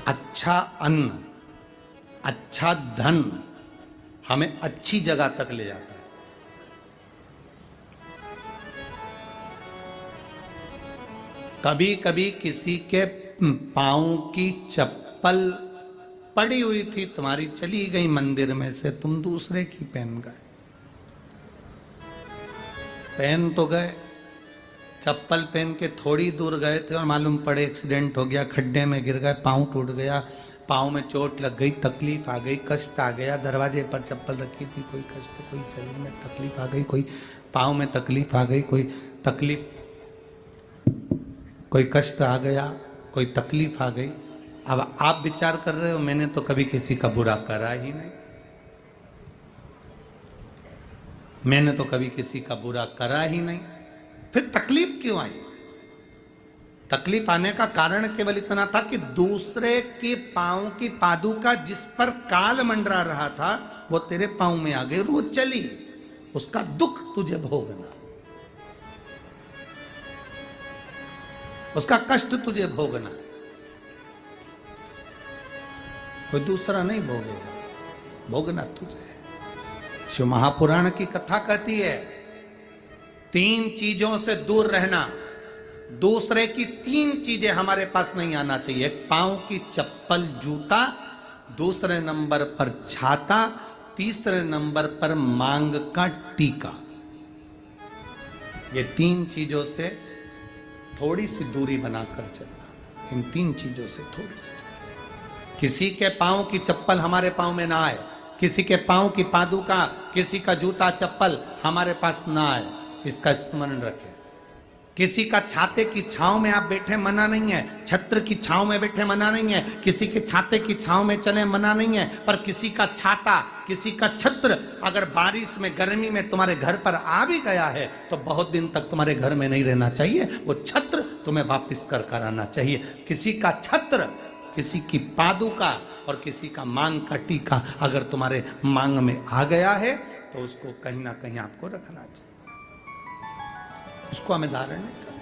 अच्छा अन्न, अच्छा धन हमें अच्छी जगह तक ले जाता है। कभी कभी किसी के पांव की चप्पल पड़ी हुई थी, तुम्हारी चली गई मंदिर में से, तुम दूसरे की पहन गए। पहन तो गए, चप्पल पहन के थोड़ी दूर गए थे और मालूम पड़े एक्सीडेंट हो गया, खड्डे में गिर गए, पांव टूट गया, पांव में चोट लग गई, तकलीफ आ गई, कष्ट आ गया। दरवाजे पर चप्पल रखी थी, कोई कष्ट, कोई शरीर में तकलीफ आ गई, कोई पांव में तकलीफ आ गई, कोई तकलीफ, कोई कष्ट आ गया, कोई तकलीफ आ गई। अब आप विचार कर रहे हो मैंने तो कभी किसी का बुरा करा ही नहीं, मैंने तो कभी किसी का बुरा करा ही नहीं, फिर तकलीफ क्यों आई? तकलीफ आने का कारण केवल इतना था कि दूसरे के पांव की पादुका जिस पर काल मंडरा रहा था वो तेरे पांव में आ गई और वो चली, उसका दुख तुझे भोगना, उसका कष्ट तुझे भोगना, कोई दूसरा नहीं भोगेगा, भोगना तुझे। शिव महापुराण की कथा कहती है 3 चीजों से दूर रहना, दूसरे की 3 चीजें हमारे पास नहीं आना चाहिए। एक पांव की चप्पल जूता, दूसरे नंबर पर छाता, तीसरे नंबर पर मांग का टीका। ये 3 चीजों से थोड़ी सी दूरी बनाकर चलना, इन 3 चीजों से थोड़ी सी। किसी के पांव की चप्पल हमारे पांव में ना आए, किसी के पांव की पादुका, किसी का जूता चप्पल हमारे पास ना आए, इसका स्मरण रखें। किसी का छाते की छांव में आप बैठे मना नहीं है, छत्र की छांव में बैठे मना नहीं है, किसी के छाते की छांव में चले मना नहीं है, पर किसी का छाता, किसी का छत्र अगर बारिश में, गर्मी में तुम्हारे घर पर आ भी गया है तो बहुत दिन तक तुम्हारे घर में नहीं रहना चाहिए, वो छत्र तुम्हें वापस कर आना चाहिए। किसी का छत्र, किसी की पादुका और किसी का मांग का टीका अगर तुम्हारे मांग में आ गया है तो उसको कहीं ना कहीं आपको रखना चाहिए, उसको हमें धारण नहीं करना।